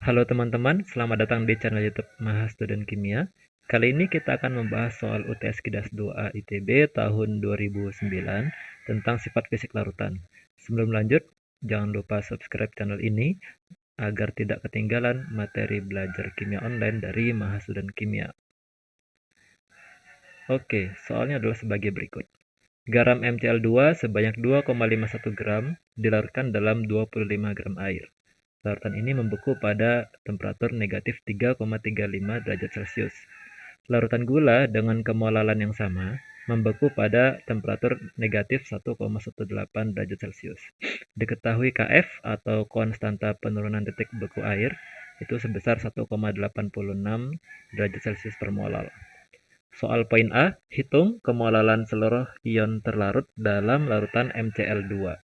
Halo teman-teman, selamat datang di channel YouTube Mahastudent Kimia. Kali ini kita akan membahas soal UTS Kidas 2A ITB tahun 2009 tentang sifat fisik larutan. Sebelum lanjut, jangan lupa subscribe channel ini agar tidak ketinggalan materi belajar kimia online dari Mahastudent Kimia. Oke, soalnya adalah sebagai berikut. Garam MCl2 sebanyak 2,51 gram dilarutkan dalam 25 gram air. Larutan ini membeku pada temperatur negatif 3,35 derajat Celcius. Larutan gula dengan kemolalan yang sama membeku pada temperatur negatif 1,18 derajat Celcius. Diketahui Kf atau konstanta penurunan titik beku air itu sebesar 1,86 derajat Celcius per molal. Soal poin A, hitung kemolalan seluruh ion terlarut dalam larutan MCl2.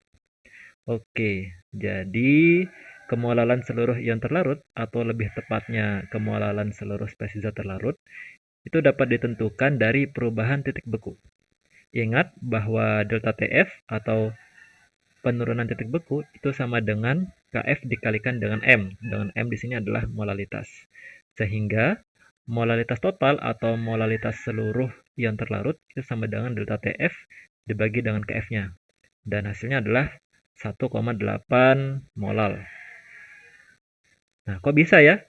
Oke, jadi kemolalan seluruh ion terlarut, atau lebih tepatnya kemolalan seluruh spesies zat terlarut, itu dapat ditentukan dari perubahan titik beku. Ingat bahwa delta TF atau penurunan titik beku itu sama dengan Kf dikalikan dengan M. Dengan M di sini adalah molalitas. Sehingga molalitas total atau molalitas seluruh ion terlarut itu sama dengan delta TF dibagi dengan Kf-nya. Dan hasilnya adalah 1,8 molal. Nah, kok bisa ya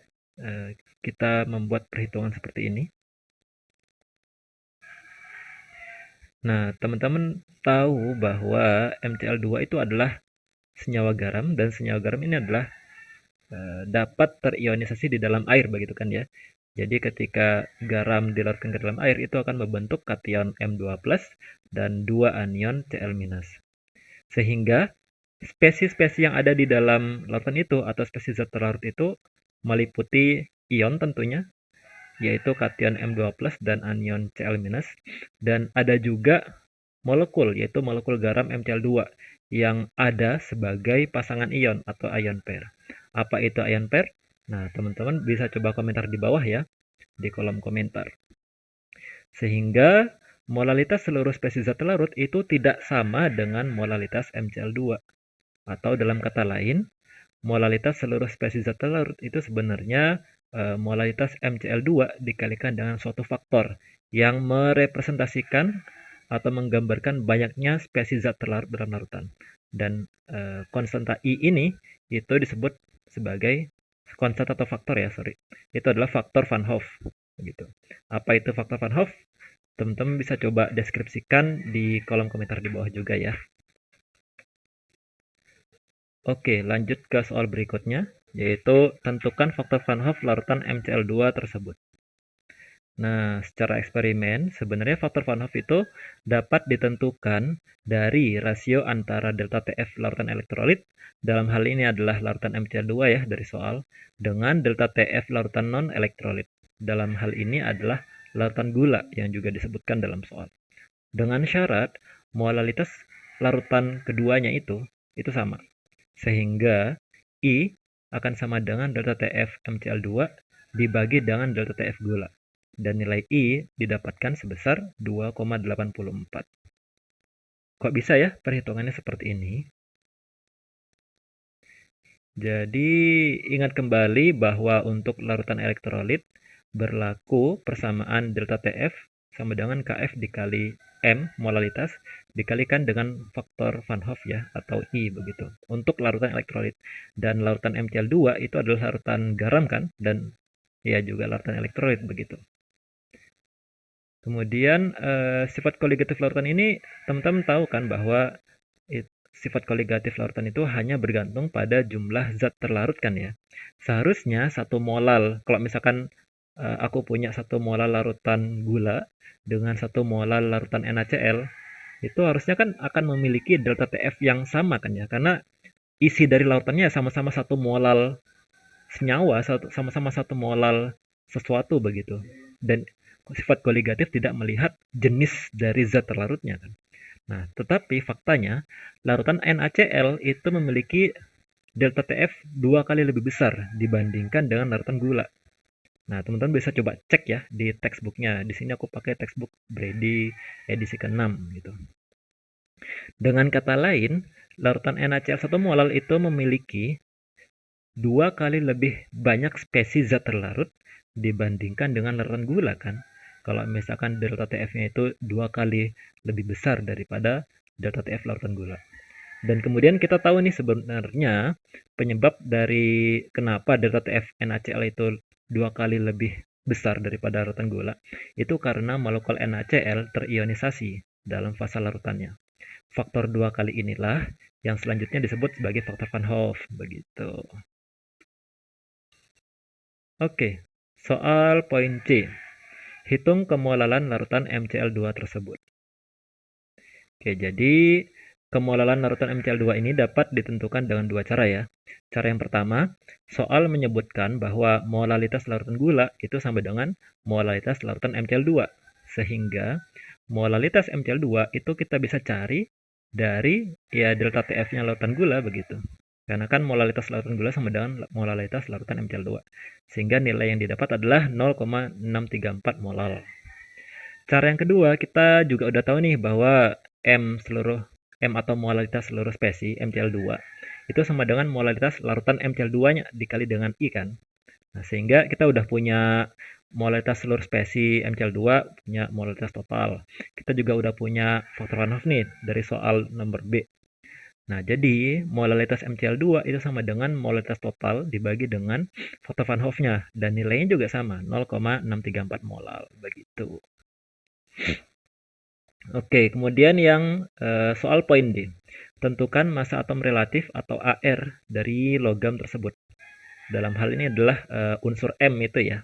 kita membuat perhitungan seperti ini? Nah, teman-teman tahu bahwa MCl2 itu adalah senyawa garam, dan senyawa garam ini adalah dapat terionisasi di dalam air, begitu kan ya. Jadi ketika garam dilarutkan ke dalam air, itu akan membentuk kation M2+ dan 2 anion Cl-. Sehingga spesies-spesies yang ada di dalam larutan itu atau spesies zat terlarut itu meliputi ion tentunya, yaitu kation M2+ dan anion Cl-, dan ada juga molekul, yaitu molekul garam MCl2 yang ada sebagai pasangan ion atau ion pair. Apa itu ion pair? Nah, teman-teman bisa coba komentar di bawah ya, di kolom komentar. Sehingga molalitas seluruh spesies zat terlarut itu tidak sama dengan molalitas MCl2. Atau dalam kata lain, molalitas seluruh spesies zat terlarut itu sebenarnya molalitas MCl2 dikalikan dengan suatu faktor yang merepresentasikan atau menggambarkan banyaknya spesies zat terlarut dalam larutan. Dan konstanta I ini itu disebut sebagai konstanta atau faktor ya, sorry. Itu adalah faktor Van Hoff. Begitu. Apa itu faktor Van Hoff? Teman-teman bisa coba deskripsikan di kolom komentar di bawah juga ya. Oke, lanjut ke soal berikutnya, yaitu tentukan faktor Van Hoff larutan MCl2 tersebut. Nah, secara eksperimen, sebenarnya faktor Van Hoff itu dapat ditentukan dari rasio antara delta TF larutan elektrolit, dalam hal ini adalah larutan MCl2 ya dari soal, dengan delta TF larutan non-elektrolit. Dalam hal ini adalah larutan gula yang juga disebutkan dalam soal. Dengan syarat molalitas larutan keduanya itu sama. Sehingga I akan sama dengan delta TF MCl2 dibagi dengan delta TF gula. Dan nilai I didapatkan sebesar 2,84. Kok bisa ya perhitungannya seperti ini? Jadi ingat kembali bahwa untuk larutan elektrolit berlaku persamaan delta TF sama dengan Kf dikali M molalitas dikalikan dengan faktor Van Hoff ya atau I begitu. Untuk larutan elektrolit, dan larutan MCl2 itu adalah larutan garam kan, dan ya juga larutan elektrolit begitu. Kemudian sifat koligatif larutan ini teman-teman tahu kan bahwa sifat koligatif larutan itu hanya bergantung pada jumlah zat terlarut kan ya. Seharusnya satu molal, kalau misalkan aku punya satu molal larutan gula dengan satu molal larutan NaCl, itu harusnya kan akan memiliki delta TF yang sama kan ya, karena isi dari larutannya sama-sama satu molal senyawa, sama-sama satu molal sesuatu begitu. Dan sifat koligatif tidak melihat jenis dari zat terlarutnya kan. Nah, tetapi faktanya larutan NaCl itu memiliki delta TF 2 kali lebih besar dibandingkan dengan larutan gula. Nah, teman-teman bisa coba cek ya di textbooknya. Di sini aku pakai textbook Brady edisi ke-6 gitu. Dengan kata lain, larutan NaCl 1 molal itu memiliki 2 kali lebih banyak spesies zat terlarut dibandingkan dengan larutan gula kan. Kalau misalkan delta TF-nya itu 2 kali lebih besar daripada delta TF larutan gula. Dan kemudian kita tahu nih sebenarnya penyebab dari kenapa delta TF NaCl itu 2 kali lebih besar daripada larutan gula, itu karena molekul NaCl terionisasi dalam fase larutannya. Faktor 2 kali inilah yang selanjutnya disebut sebagai faktor Van Hoff, begitu. Oke, soal poin C. Hitung kemolalan larutan MCl2 tersebut. Oke, jadi kemolalan larutan MCl2 ini dapat ditentukan dengan dua cara ya. Cara yang pertama, soal menyebutkan bahwa molalitas larutan gula itu sama dengan molalitas larutan MCl2. Sehingga molalitas MCl2 itu kita bisa cari dari ya delta TF-nya larutan gula begitu. Karena kan molalitas larutan gula sama dengan molalitas larutan MCl2. Sehingga nilai yang didapat adalah 0,634 molal. Cara yang kedua, kita juga udah tahu nih bahwa M atau molalitas seluruh spesies MCl2 itu sama dengan molalitas larutan MCl2-nya dikali dengan I kan. Nah, sehingga kita udah punya molalitas seluruh spesies MCl2, punya molalitas total. Kita juga udah punya faktor Van Hoff nih dari soal nomor B. Nah, jadi molalitas MCl2 itu sama dengan molalitas total dibagi dengan faktor Van Hoff-nya. Dan nilainya juga sama, 0,634 molal. Begitu. Oke, kemudian yang soal poin D. Tentukan massa atom relatif atau AR dari logam tersebut. Dalam hal ini adalah unsur M itu ya.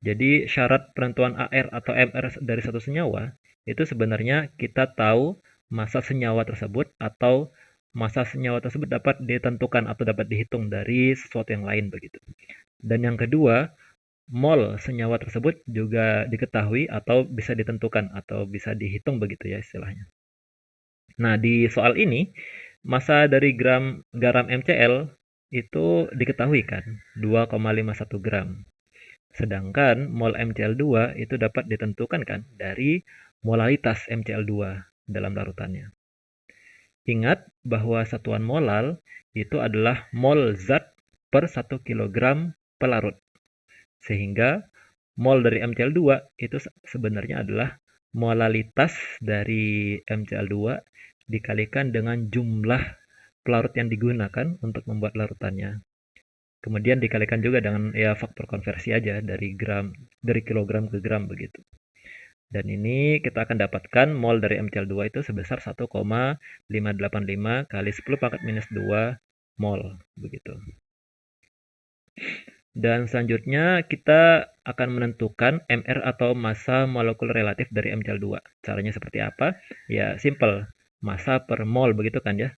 Jadi syarat penentuan AR atau MR dari satu senyawa itu sebenarnya kita tahu massa senyawa tersebut atau massa senyawa tersebut dapat ditentukan atau dapat dihitung dari sesuatu yang lain begitu. Dan yang kedua, mol senyawa tersebut juga diketahui atau bisa ditentukan atau bisa dihitung begitu ya istilahnya. Nah, di soal ini massa dari garam MCl itu diketahui kan, 2,51 gram. Sedangkan mol MCl2 itu dapat ditentukan kan dari molalitas MCl2 dalam larutannya. Ingat bahwa satuan molal itu adalah mol zat per 1 kg pelarut. Sehingga mol dari MCl2 itu sebenarnya adalah molalitas dari MCl2 dikalikan dengan jumlah pelarut yang digunakan untuk membuat larutannya. Kemudian dikalikan juga dengan ya faktor konversi aja dari kilogram ke gram begitu. Dan ini kita akan dapatkan mol dari MCl2 itu sebesar 1,585 kali 10 pangkat minus 2 mol begitu. Dan selanjutnya kita akan menentukan MR atau massa molekul relatif dari MCl2. Caranya seperti apa? Ya simple, massa per mol begitu kan ya.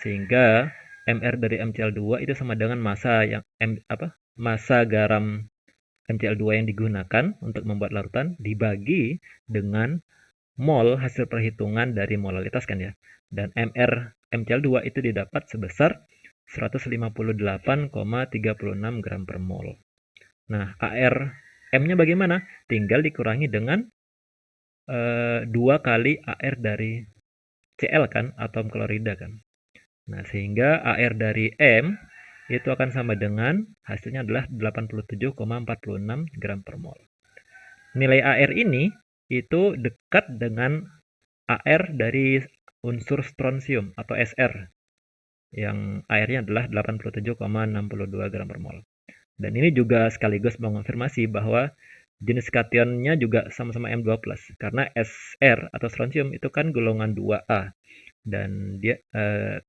Sehingga MR dari MCl2 itu sama dengan massa massa garam MCl2 yang digunakan untuk membuat larutan dibagi dengan mol hasil perhitungan dari molalitas kan ya. Dan MR MCl2 itu didapat sebesar 158,36 gram per mol. Nah, AR M-nya bagaimana? Tinggal dikurangi dengan 2 kali AR dari Cl kan, atom klorida kan. Nah, sehingga AR dari M itu akan sama dengan hasilnya adalah 87,46 gram per mol. Nilai AR ini itu dekat dengan AR dari unsur strontium atau Sr yang AR-nya adalah 87,62 gram per mol. Dan ini juga sekaligus mengonfirmasi bahwa jenis kationnya juga sama-sama M2+, karena Sr atau strontium itu kan golongan 2A. Dan dia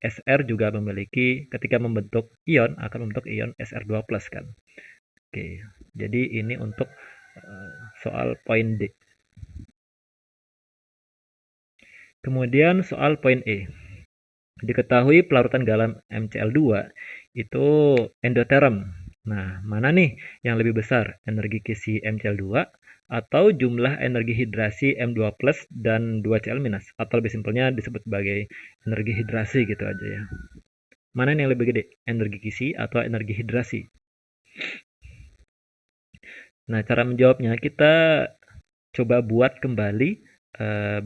Sr juga memiliki ketika membentuk ion akan membentuk ion Sr2+ kan. Oke, jadi ini untuk soal poin D. Kemudian soal poin E. Diketahui pelarutan garam MCl2 itu endoterm. Nah, mana nih yang lebih besar? Energi kisi MCl2 atau jumlah energi hidrasi M2+ dan 2Cl-, atau lebih simpelnya disebut sebagai energi hidrasi gitu aja ya. Mana yang lebih gede? Energi kisi atau energi hidrasi? Nah, cara menjawabnya kita coba buat kembali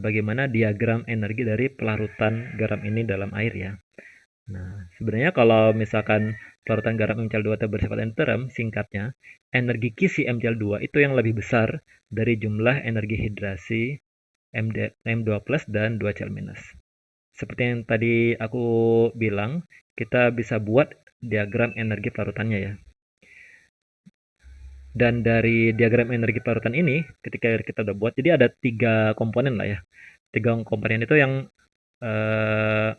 bagaimana diagram energi dari pelarutan garam ini dalam air ya. Nah, sebenarnya kalau misalkan larutan garam MCl2 itu bersifat endoterm, singkatnya, energi kisi MCl2 itu yang lebih besar dari jumlah energi hidrasi M2+ dan 2Cl-. Seperti yang tadi aku bilang, kita bisa buat diagram energi pelarutannya ya. Dan dari diagram energi pelarutan ini, ketika kita udah buat, jadi ada 3 komponen lah ya. 3 komponen itu yang eh,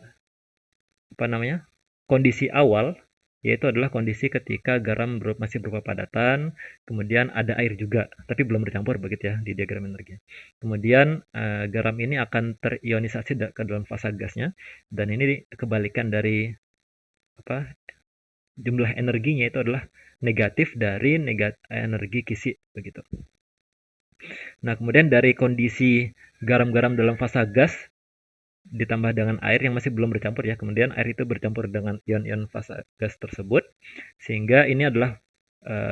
apa namanya? Kondisi awal, yaitu adalah kondisi ketika garam masih berupa padatan, kemudian ada air juga, tapi belum bercampur begitu ya di diagram energi. Kemudian garam ini akan terionisasi ke dalam fasa gasnya, dan ini kebalikan dari apa jumlah energinya itu adalah negatif dari energi kisi begitu. Nah, kemudian dari kondisi garam-garam dalam fasa gas ditambah dengan air yang masih belum bercampur ya. Kemudian air itu bercampur dengan ion-ion fasa gas tersebut sehingga ini adalah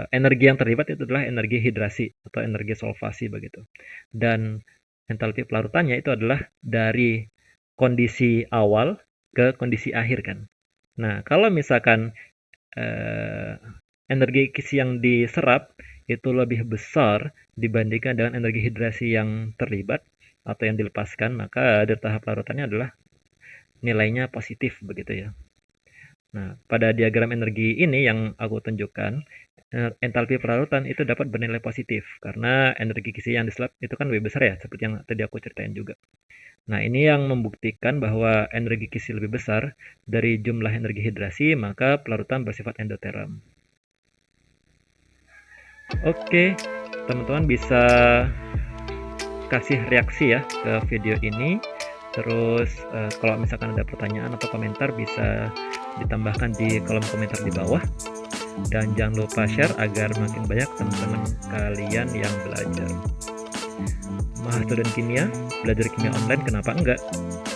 energi yang terlibat itu adalah energi hidrasi atau energi solvasi begitu. Dan entalpi pelarutannya itu adalah dari kondisi awal ke kondisi akhir kan. Nah, kalau misalkan energi kisi yang diserap itu lebih besar dibandingkan dengan energi hidrasi yang terlibat atau yang dilepaskan, maka dari tahap larutannya adalah nilainya positif begitu ya. Nah, pada diagram energi ini yang aku tunjukkan, entalpi pelarutan itu dapat bernilai positif karena energi kisi yang diserap itu kan lebih besar ya, seperti yang tadi aku ceritain juga. Nah, ini yang membuktikan bahwa energi kisi lebih besar dari jumlah energi hidrasi, maka pelarutan bersifat endoterm. Oke, teman-teman bisa kasih reaksi ya ke video ini. Terus kalau misalkan ada pertanyaan atau komentar bisa ditambahkan di kolom komentar di bawah. Dan jangan lupa share agar makin banyak teman-teman kalian yang belajar. Mahastudent Kimia, belajar kimia online kenapa enggak?